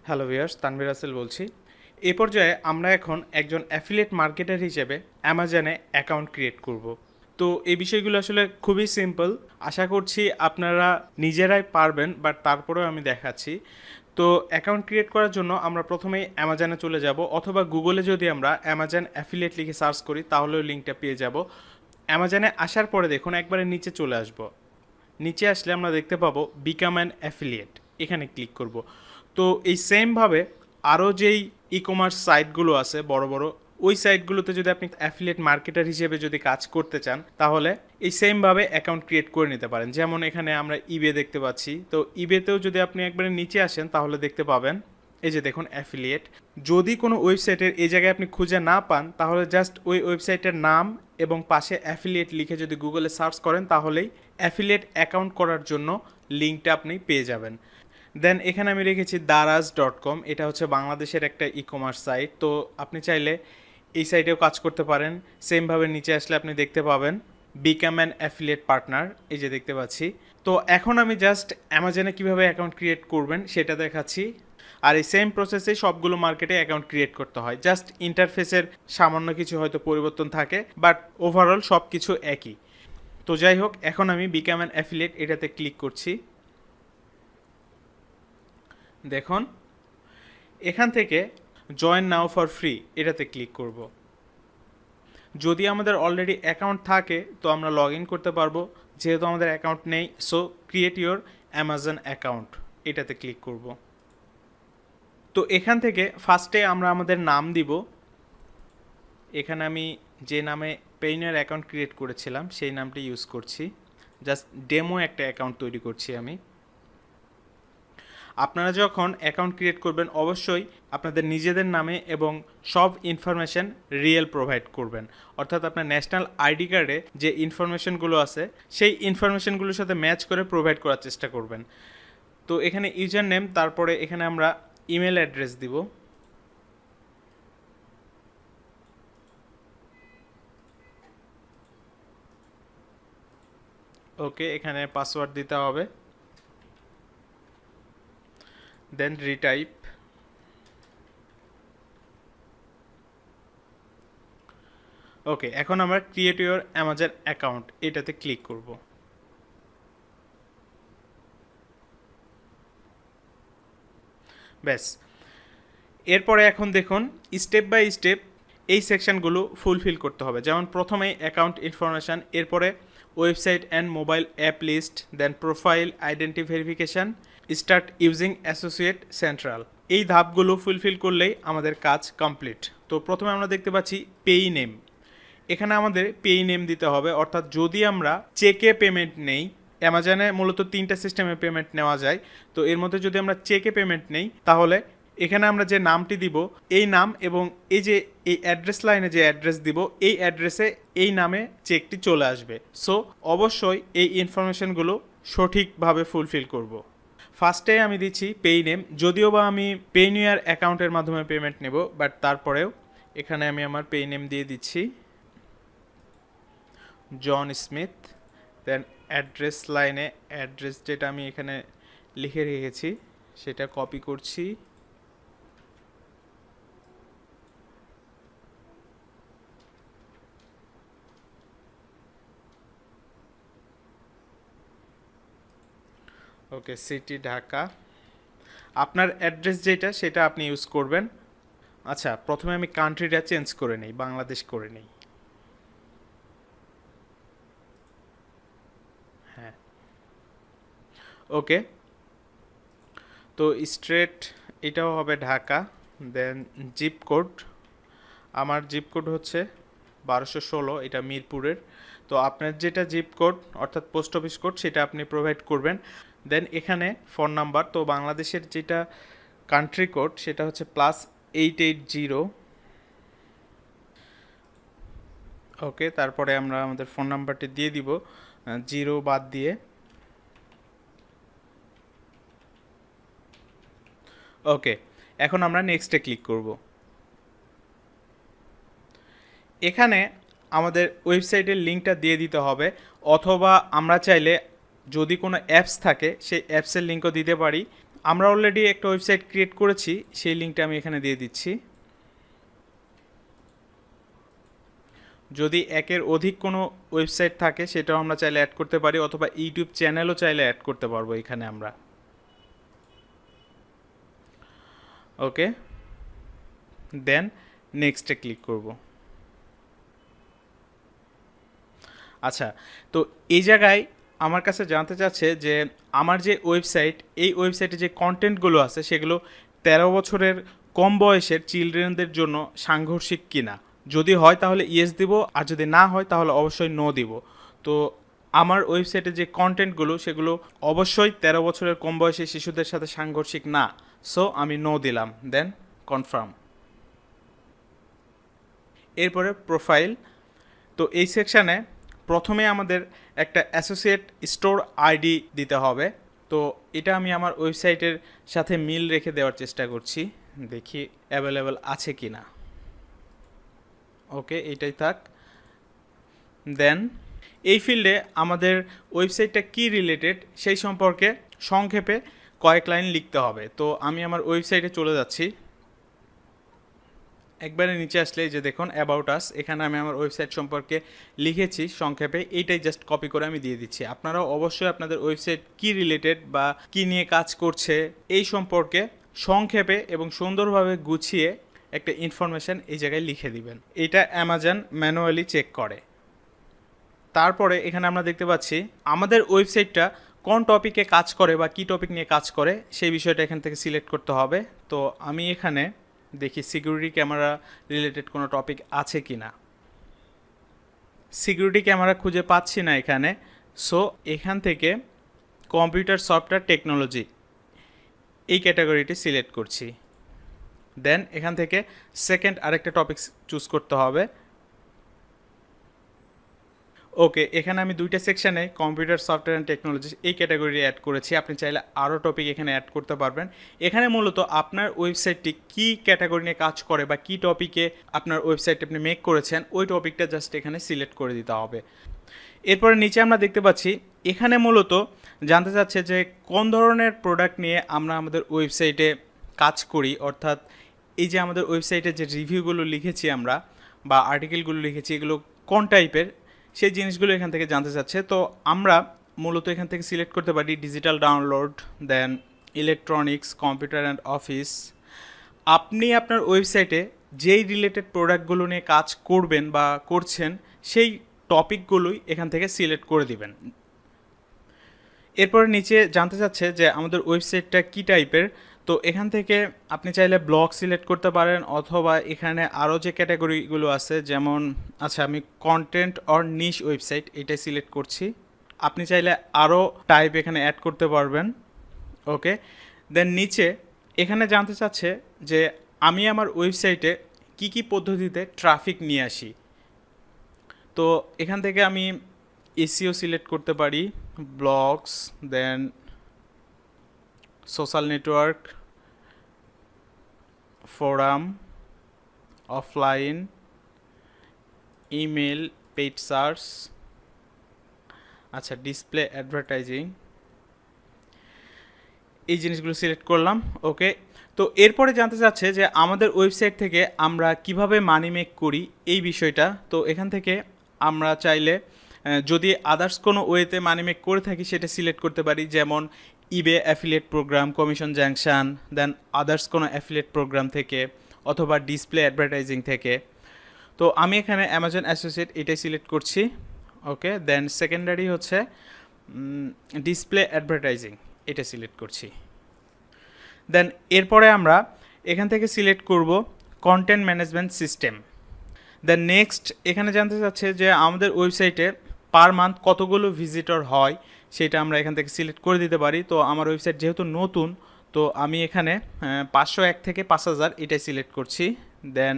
Hello viewers, Tanvir Rasel বলছি। এই পর্যায়ে আমরা এখন একজন অ্যাফিলিয়েট মার্কেটার হিসেবে অ্যামাজনে অ্যাকাউন্ট ক্রিয়েট করব। তো এই বিষয়গুলো আসলে খুবই সিম্পল। আশা করছি আপনারা নিজেরাই পারবেন, বাট তারপরেও আমি দেখাচ্ছি। তো অ্যাকাউন্ট ক্রিয়েট করার জন্য আমরা প্রথমেই অ্যামাজনে চলে যাব, অথবা গুগলে যদি আমরা অ্যামাজন অ্যাফিলিয়েট লিখে সার্চ করি তাহলেও লিঙ্কটা পেয়ে যাব। অ্যামাজনে আসার পরে দেখুন একবারে নিচে চলে আসব। নিচে আসলে আমরা দেখতে পাবো বিকাম অ্যান অ্যাফিলিয়েট, এখানে ক্লিক করব। তো এই সেমভাবে আরও যেই ই কমার্স সাইটগুলো আছে বড় বড়, ওই সাইটগুলোতে যদি আপনি অ্যাফিলিয়েট মার্কেটার হিসেবে যদি কাজ করতে চান তাহলে এই সেমভাবে অ্যাকাউন্ট ক্রিয়েট করে নিতে পারেন। যেমন এখানে আমরা ইবে দেখতে পাচ্ছি, তো ইবেতেও যদি আপনি একবারে নিচে আসেন তাহলে দেখতে পাবেন এই যে দেখুন অ্যাফিলিয়েট। যদি কোনো ওয়েবসাইটের এই জায়গায় আপনি খুঁজে না পান তাহলে জাস্ট ওই ওয়েবসাইটের নাম এবং পাশে অ্যাফিলিয়েট লিখে যদি গুগলে সার্চ করেন তাহলেই অ্যাফিলিয়েট অ্যাকাউন্ট করার জন্য লিঙ্কটা আপনি পেয়ে যাবেন। দেন এখানে আমি রেখেছি daraz.com, এটা হচ্ছে বাংলাদেশের একটা ই কমার্স সাইট। তো আপনি চাইলে এই সাইটেও কাজ করতে পারেন। সেমভাবে নিচে আসলে আপনি দেখতে পাবেন বিকাম অ্যান অ্যাফিলিয়েট পার্টনার, এই যে দেখতে পাচ্ছি। তো এখন আমি জাস্ট অ্যামাজনে কীভাবে অ্যাকাউন্ট ক্রিয়েট করবেন সেটা দেখাচ্ছি। আর এই সেম প্রসেসে সবগুলো মার্কেটে অ্যাকাউন্ট ক্রিয়েট করতে হয়, জাস্ট ইন্টারফেসের সামান্য কিছু হয়তো পরিবর্তন থাকে, বাট ওভারঅল সব কিছু একই। তো যাই হোক, এখন আমি বিকাম অ্যান অ্যাফিলিয়েট এটাতে ক্লিক করছি। দেখুন এখান থেকে জয়েন নাও ফর ফ্রি এটাতে ক্লিক করব। যদি আমাদের অলরেডি অ্যাকাউন্ট থাকে তো আমরা লগ ইন করতে পারবো, যেহেতু আমাদের অ্যাকাউন্ট নেই so create your Amazon account এটাতে ক্লিক করব। তো এখান থেকে ফার্স্টে আমরা আমাদের নাম দিব। এখানে আমি যে নামে পেইনার অ্যাকাউন্ট ক্রিয়েট করেছিলাম সেই নামটি ইউজ করছি, জাস্ট ডেমো একটা অ্যাকাউন্ট তৈরি করছি আমি। আপনারা যখন অ্যাকাউন্ট ক্রিয়েট করবেন অবশ্যই আপনাদের নিজেদের নামে এবং সব ইনফরমেশান রিয়েল প্রোভাইড করবেন, অর্থাৎ আপনার ন্যাশনাল আইডি কার্ডে যে ইনফরমেশানগুলো আছে সেই ইনফরমেশানগুলোর সাথে ম্যাচ করে প্রোভাইড করার চেষ্টা করবেন। তো এখানে ইউজার নেম, তারপরে এখানে আমরা ইমেল অ্যাড্রেস দিব। ওকে, এখানে পাসওয়ার্ড দিতে হবে, দেন রিটাইপ। ওকে, এখন আমরা ক্রিয়েট ইউর অ্যামাজন অ্যাকাউন্ট এটাতে ক্লিক করব। ব্যাস, এরপরে এখন দেখুন স্টেপ বাই স্টেপ এই সেকশনগুলো ফুলফিল করতে হবে। যেমন প্রথমেই অ্যাকাউন্ট ইনফরমেশান, এরপরে website and mobile app list, then profile identity verification, start using associate central. এই ধাপগুলো ফুলফিল করলেই আমাদের কাজ কমপ্লিট। তো প্রথমে আমরা দেখতে পাচ্ছি পেই নেম, এখানে আমাদের পেই নেম দিতে হবে, অর্থাৎ যদি আমরা চেকে পেমেন্ট নেই, অ্যামাজনে মূলত 3টা সিস্টেমে পেমেন্ট নেওয়া যায়, তো এর মধ্যে যদি আমরা চেকে পেমেন্ট নেই তাহলে এখানে আমরা যে নামটি দিব এই নাম এবং এই যে এই অ্যাড্রেস লাইনে যে অ্যাড্রেস দিব এই অ্যাড্রেসে এই নামে চেকটি চলে আসবে। সো অবশ্যই এই ইনফরমেশনগুলো সঠিকভাবে ফুলফিল করব। ফার্স্টে আমি দিচ্ছি পেই নেম, যদিও বা আমি পেইনিয়ার অ্যাকাউন্টের মাধ্যমে পেমেন্ট নেব, বাট তারপরেও এখানে আমি আমার পেই নেম দিয়ে দিচ্ছি জন স্মিথ। দেন অ্যাড্রেস লাইনে অ্যাড্রেস যেটা আমি এখানে লিখে রেখেছি সেটা কপি করছি, ওকে, সিটি ঢাকা। আপনার অ্যাড্রেস যেটা সেটা আপনি ইউজ করবেন। আচ্ছা, প্রথমে আমি কান্ট্রিটা চেঞ্জ করে নিই, বাংলাদেশ করে নিই। হ্যাঁ, ওকে। তো স্ট্রেট এটাও হবে ঢাকা। দেন জিপ কোড, আমার জিপ কোড হচ্ছে 1216, এটা মিরপুরের। তো আপনার যেটা জিপ কোড অর্থাৎ পোস্ট অফিস কোড সেটা আপনি প্রোভাইড করবেন। দেন এখানে ফোন নাম্বার, তো বাংলাদেশের যেটা কান্ট্রি কোড সেটা হচ্ছে +880। ওকে, তারপরে আমরা আমাদের ফোন নাম্বারটি দিয়ে দিব, জিরো বাদ দিয়ে। ওকে, এখন আমরা নেক্সটে ক্লিক করব। এখানে আমাদের ওয়েবসাইটের লিঙ্কটা দিয়ে দিতে হবে, অথবা আমরা চাইলে যদি কোনো অ্যাপস থাকে সেই অ্যাপসের লিঙ্কও দিতে পারি, আমরা অলরেডি একটা ওয়েবসাইট ক্রিয়েট করেছি, সেই লিঙ্কটা আমি এখানে দিয়ে দিচ্ছি। যদি একের অধিক কোনো ওয়েবসাইট থাকে সেটাও আমরা চাইলে অ্যাড করতে পারি, অথবা ইউটিউব চ্যানেলও চাইলে অ্যাড করতে পারবো এখানে আমরা। ওকে, দেন নেক্সটে ক্লিক করব। আচ্ছা, তো এই জায়গায় আমার কাছে জানতে চাচ্ছে যে আমার যে ওয়েবসাইট, এই ওয়েবসাইটে যে কন্টেন্টগুলো আছে সেগুলো 13 বছরের কম বয়সের চিলড্রেনদের জন্য সাংঘর্ষিক কিনা। যদি হয় তাহলে ইয়েস দিব, আর যদি না হয় তাহলে অবশ্যই নো দিব। তো আমার ওয়েবসাইটে যে কন্টেন্টগুলো সেগুলো অবশ্যই 13 বছরের কম বয়সী শিশুদের সাথে সাংঘর্ষিক না। সো আমি নো দিলাম, দেন কনফার্ম। এরপরে প্রোফাইল। তো এই সেকশানে প্রথমে আমাদের একটা অ্যাসোসিয়েট স্টোর আইডি দিতে হবে। তো এটা আমি আমার ওয়েবসাইটের সাথে মিল রেখে দেওয়ার চেষ্টা করছি, দেখি অ্যাভেলেবেল আছে কি না। ওকে, এইটাই থাক। দেন এই ফিল্ডে আমাদের ওয়েবসাইটটা কি রিলেটেড সেই সম্পর্কে সংক্ষেপে কয়েক লাইন লিখতে হবে। তো আমি আমার ওয়েবসাইটে চলে যাচ্ছি। একবারে নিচে আসলে যে দেখুন অ্যাবাউট আস, এখানে আমি আমার ওয়েবসাইট সম্পর্কে লিখেছি সংক্ষেপে, এইটাই জাস্ট কপি করে আমি দিয়ে দিচ্ছি। আপনারাও অবশ্যই আপনাদের ওয়েবসাইট কি রিলেটেড বা কি নিয়ে কাজ করছে এই সম্পর্কে সংক্ষেপে এবং সুন্দরভাবে গুছিয়ে একটা ইনফরমেশান এই জায়গায় লিখে দিবেন। এটা অ্যামাজন ম্যানুয়ালি চেক করে। তারপরে এখানে আমরা দেখতে পাচ্ছি আমাদের ওয়েবসাইটটা কোন টপিকে কাজ করে বা কী টপিক নিয়ে কাজ করে সেই বিষয়টা এখান থেকে সিলেক্ট করতে হবে। তো আমি এখানে দেখি সিকিউরিটি ক্যামেরা রিলেটেড কোনো টপিক আছে কি না। সিকিউরিটি ক্যামেরা খুঁজে পাচ্ছি না এখানে। সো এখান থেকে কম্পিউটার সফটওয়্যার টেকনোলজি এই ক্যাটাগরিটি সিলেক্ট করছি। দেন এখান থেকে সেকেন্ড আরেকটা টপিক চুজ করতে হবে। ওকে, এখানে আমি দুইটা সেকশানে কম্পিউটার সফটওয়্যার অ্যান্ড টেকনোলজি এই ক্যাটাগরি অ্যাড করেছি। আপনি চাইলে আরও টপিক এখানে অ্যাড করতে পারবেন। এখানে মূলত আপনার ওয়েবসাইটটি কী ক্যাটাগরি নিয়ে কাজ করে বা কী টপিকে আপনার ওয়েবসাইটটি আপনি মেক করেছেন ওই টপিকটা জাস্ট এখানে সিলেক্ট করে দিতে হবে। এরপরে নিচে আমরা দেখতে পাচ্ছি এখানে মূলত জানতে চাচ্ছে যে কোন ধরনের প্রোডাক্ট নিয়ে আমরা আমাদের ওয়েবসাইটে কাজ করি, অর্থাৎ এই যে আমাদের ওয়েবসাইটে যে রিভিউগুলো লিখেছি আমরা বা আর্টিকেলগুলো লিখেছি এগুলো কোন টাইপের সেই জিনিসগুলো এখান থেকে জানতে চাচ্ছে। তো আমরা মূলত এখান থেকে সিলেক্ট করতে পারি digital download, then electronics, computer and office. আপনি আপনার ওয়েবসাইটে যেই রিলেটেড প্রোডাক্টগুলো নিয়ে কাজ করবেন বা করছেন সেই টপিকগুলোই এখান থেকে সিলেক্ট করে দিবেন। এরপরে নিচে জানতে চাচ্ছে যে আমাদের ওয়েবসাইটটা কী টাইপের। তো এখান থেকে আপনি চাইলে ব্লগ সিলেক্ট করতে পারেন, অথবা এখানে আরও যে ক্যাটাগরিগুলো আছে যেমন, আচ্ছা আমি কন্টেন্ট অর নিশ ওয়েবসাইট এটাই সিলেক্ট করছি। আপনি চাইলে আরও টাইপ এখানে অ্যাড করতে পারবেন। ওকে, দেন নিচে এখানে জানতে চাচ্ছে যে আমি আমার ওয়েবসাইটে কি কি পদ্ধতিতে ট্রাফিক নিয়ে আসি। তো এখান থেকে আমি এসইও সিলেক্ট করতে পারি, blogs, then social network, forum, offline, email, paid search, আচ্ছা ডিসপ্লে অ্যাডভার্টাইজিং, এই জিনিসগুলো সিলেক্ট করলাম। ওকে, তো এরপরে জানতে চাচ্ছে যে আমাদের ওয়েবসাইট থেকে আমরা কিভাবে মানি মেক করি এই বিষয়টা। তো এখান থেকে আমরা চাইলে যদি আদার্স কোনো ওয়েতে মানি মেক করে থাকি সেটা সিলেক্ট করতে পারি, যেমন ইবে অ্যাফিলিয়েট প্রোগ্রাম, কমিশন জাংশন, দেন আদার্স কোনো অ্যাফিলিয়েট প্রোগ্রাম থেকে, অথবা ডিসপ্লে অ্যাডভার্টাইজিং থেকে। তো আমি এখানে অ্যামাজন অ্যাসোসিয়েট এটাই সিলেক্ট করছি। ওকে, দেন সেকেন্ডারি হচ্ছে ডিসপ্লে অ্যাডভার্টাইজিং এটা সিলেক্ট করছি। দেন এরপরে আমরা এখান থেকে সিলেক্ট করব content management system. Then next এখানে জানতে চাচ্ছে যে আমাদের ওয়েবসাইটে পার মান্থ কতগুলো ভিজিটর হয় সেটা আমরা এখান থেকে সিলেক্ট করে দিতে পারি। তো আমার ওয়েবসাইট যেহেতু নতুন, তো আমি এখানে 501 থেকে 5000 এটাই সিলেক্ট করছি। দেন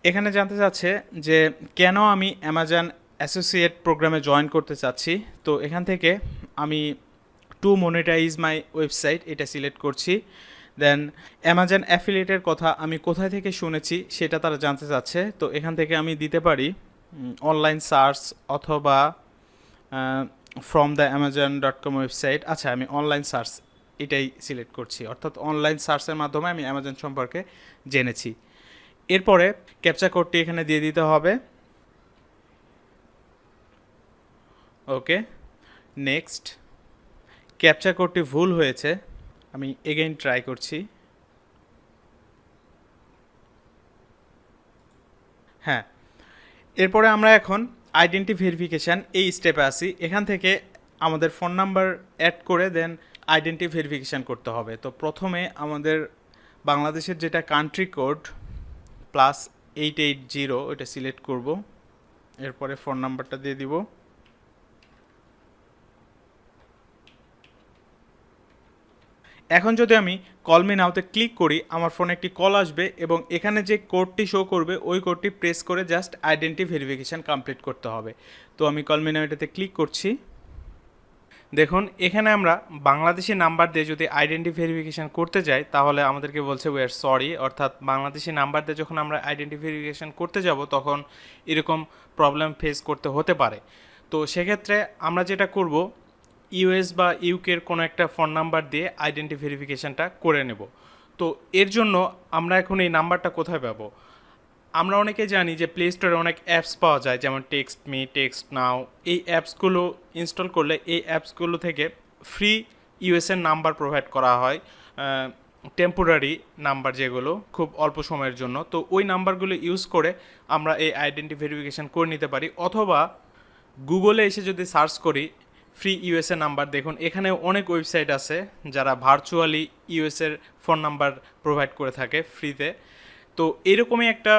এখানে জানতে চাচ্ছে যে কেন আমি অ্যামাজন অ্যাসোসিয়েট প্রোগ্রামে জয়েন করতে চাচ্ছি। তো এখান থেকে আমি টু মনিটাইজ মাই ওয়েবসাইট এটা সিলেক্ট করছি। দেন অ্যামাজন অ্যাফিলিয়েটের কথা আমি কোথায় থেকে শুনেছি সেটা তারা জানতে চাচ্ছে। তো এখান থেকে আমি দিতে পারি অনলাইন সার্চ অথবা ফ্রম দ্য অ্যামাজন.com ওয়েবসাইট। আচ্ছা আমি অনলাইন সার্চ এটাই সিলেক্ট করছি, অর্থাৎ অনলাইন সার্চের মাধ্যমে আমি অ্যামাজন সম্পর্কে জেনেছি। এরপরে ক্যাপচা কোডটি এখানে দিয়ে দিতে হবে। ওকে, নেক্সট। ক্যাপচা কোডটি ভুল হয়েছে, আমি এগেইন ট্রাই করছি। হ্যাঁ, এরপরে আমরা এখন আইডেন্টি ভেরিফিকেশান এই স্টেপে আসি। এখান থেকে আমাদের ফোন নাম্বার অ্যাড করে দেন আইডেন্টি ভেরিফিকেশান করতে হবে। তো প্রথমে আমাদের বাংলাদেশের যেটা কান্ট্রি কোড +880 ওইটা সিলেক্ট করব, এরপরে ফোন নাম্বারটা দিয়ে দিব। এখন যদি আমি কল মি নাওতে ক্লিক করি, আমার ফোনে একটি কল আসবে এবং এখানে যে কোডটি শো করবে ওই কোডটি প্রেস করে জাস্ট আইডেন্টি ভেরিফিকেশান কমপ্লিট করতে হবে। তো আমি কল মি নাও এটাতে ক্লিক করছি। দেখুন এখানে আমরা বাংলাদেশি নাম্বার দিয়ে যদি আইডেন্টি ভেরিফিকেশান করতে যাই তাহলে আমাদেরকে বলছে উই আর সরি, অর্থাৎ বাংলাদেশি নাম্বার দিয়ে যখন আমরা আইডেন্টি ভেরিফিকেশান করতে যাব তখন এরকম প্রবলেম ফেস করতে হতে পারে। তো সেক্ষেত্রে আমরা যেটা করব, ইউএস বা ইউকের কোনো একটা ফোন নাম্বার দিয়ে আইডেন্টি ভেরিফিকেশানটা করে নেব। তো এর জন্য আমরা এখন এই নাম্বারটা কোথায় পাবো? আমরা অনেকে জানি যে প্লে স্টোরে অনেক অ্যাপস পাওয়া যায়, যেমন টেক্সট মি, টেক্সট নাও। এই অ্যাপসগুলো ইনস্টল করলে এই অ্যাপসগুলো থেকে ফ্রি ইউএসএর নাম্বার প্রোভাইড করা হয়, টেম্পোরারি নাম্বার, যেগুলো খুব অল্প সময়ের জন্য। তো ওই নাম্বারগুলো ইউজ করে আমরা এই আইডেন্টি ভেরিফিকেশান করে নিতে পারি। অথবা গুগলে এসে যদি সার্চ করি ফ্রি ইউএসএ নাম্বার, দেখুন এখানে অনেক ওয়েবসাইট আছে যারা ভার্চুয়ালি ইউএসএর ফোন নাম্বার প্রোভাইড করে থাকে ফ্রিতে। তো এরকমই একটা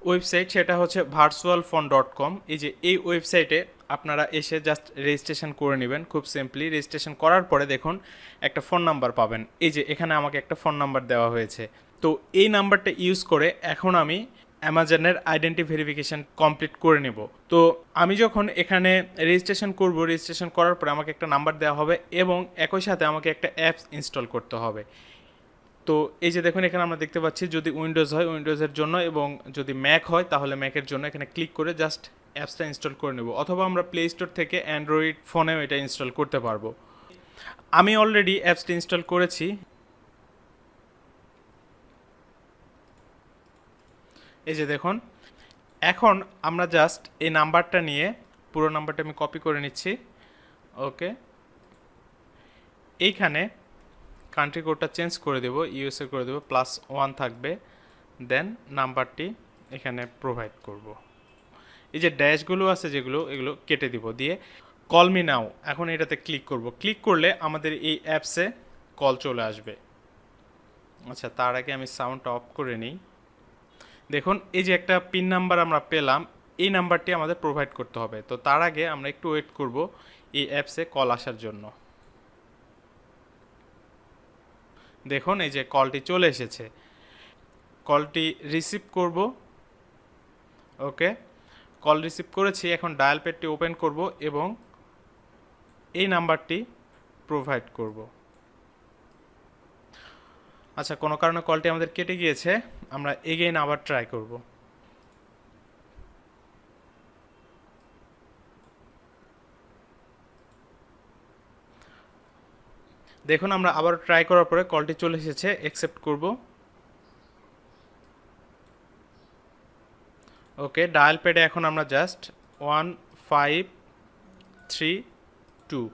ওয়েবসাইট, সেটা হচ্ছে virtualphone.com। এই ওয়েবসাইটে আপনারা এসে জাস্ট রেজিস্ট্রেশন করে নেবেন খুব সিম্পলি। রেজিস্ট্রেশন করার পরে দেখুন একটা ফোন নাম্বার পাবেন। এখানে আমাকে একটা ফোন নাম্বার দেওয়া হয়েছে। তো এই নাম্বারটা ইউজ করে এখন আমি অ্যামাজনের আইডেন্টি ভেরিফিকেশান কমপ্লিট করে নেব। তো আমি যখন এখানে রেজিস্ট্রেশন করব, রেজিস্ট্রেশন করার পরে আমাকে একটা নাম্বার দেওয়া হবে এবং একই সাথে আমাকে একটা অ্যাপস ইনস্টল করতে হবে। তো দেখুন এখানে আমরা দেখতে পাচ্ছি, যদি উইন্ডোজ হয় উইন্ডোজের জন্য এবং যদি ম্যাক হয় তাহলে ম্যাকের জন্য। এখানে ক্লিক করে জাস্ট অ্যাপসটা ইনস্টল করে নেব, অথবা আমরা প্লে স্টোর থেকে অ্যান্ড্রয়েড ফোনেও এটা ইনস্টল করতে পারবো। আমি অলরেডি অ্যাপসটা ইনস্টল করেছি। দেখুন এখন আমরা জাস্ট এই নাম্বারটা নিয়ে, পুরো নাম্বারটা আমি কপি করে নিচ্ছি। ওকে, এইখানে কান্ট্রি কোডটা চেঞ্জ করে দেব, ইউএসএ করে দেব, +1 থাকবে। দেন নাম্বারটি এখানে প্রোভাইড করব। ড্যাশগুলো আছে এগুলো কেটে দিব, দিয়ে কল মি নাও এখন এটাতে ক্লিক করব। ক্লিক করলে আমাদের এই অ্যাপসে কল চলে আসবে। আচ্ছা, তার আগে আমি সাউন্ডটা অফ করে নিই। দেখুন একটা পিন নাম্বার আমরা পেলাম, এই নাম্বারটি আমাদের প্রোভাইড করতে হবে। তো তার আগে আমরা একটু ওয়েট করব এই অ্যাপসে কল আসার জন্য। দেখুন কলটি চলে এসেছে, কলটি রিসিভ করব। ওকে, কল রিসিভ করেছি। এখন ডায়াল প্যাডটি ওপেন করব এবং এই নাম্বারটি প্রোভাইড করব। আচ্ছা, কোনো কারণে কলটি আমাদের কেটে গিয়েছে, আমরা এগেইন আবার ট্রাই করব। দেখুন আমরা আবার ট্রাই করার পরে কলটি চলে এসেছে, অ্যাকসেপ্ট করব। ওকে, ডায়াল প্যাডে এখন আমরা জাস্ট 1532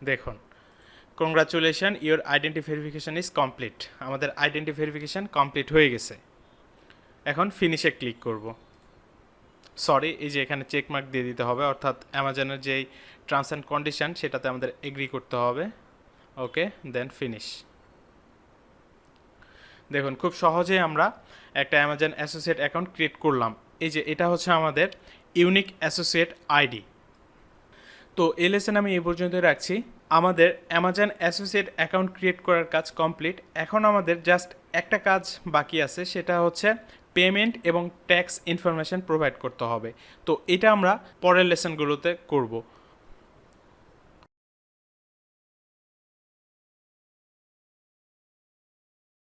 দেখুন, congratulation, your identity verification is complete. আমাদের আইডেন্টি ভেরিফিকেশান কমপ্লিট হয়ে গেছে। এখন ফিনিশে ক্লিক করব। সরি, এখানে চেকমার্ক দিয়ে দিতে হবে, অর্থাৎ অ্যামাজনের যেই টার্মস অ্যান্ড কন্ডিশন সেটাতে আমাদের এগ্রি করতে হবে। ওকে, দেন ফিনিশ। দেখুন খুব সহজেই আমরা একটা অ্যামাজন অ্যাসোসিয়েট অ্যাকাউন্ট ক্রিয়েট করলাম। এটা হচ্ছে আমাদের ইউনিক অ্যাসোসিয়েট আইডি। তো এই লেসন আমি এই পর্যন্তই রাখছি। আমাদের অ্যামাজন অ্যাসোসিয়েট অ্যাকাউন্ট ক্রিয়েট করার কাজ কমপ্লিট। এখন আমাদের জাস্ট একটা কাজ বাকি আছে, সেটা হচ্ছে পেমেন্ট এবং ট্যাক্স ইনফরমেশন প্রোভাইড করতে হবে। তো এটা আমরা পরের লেসনগুলোতে করব।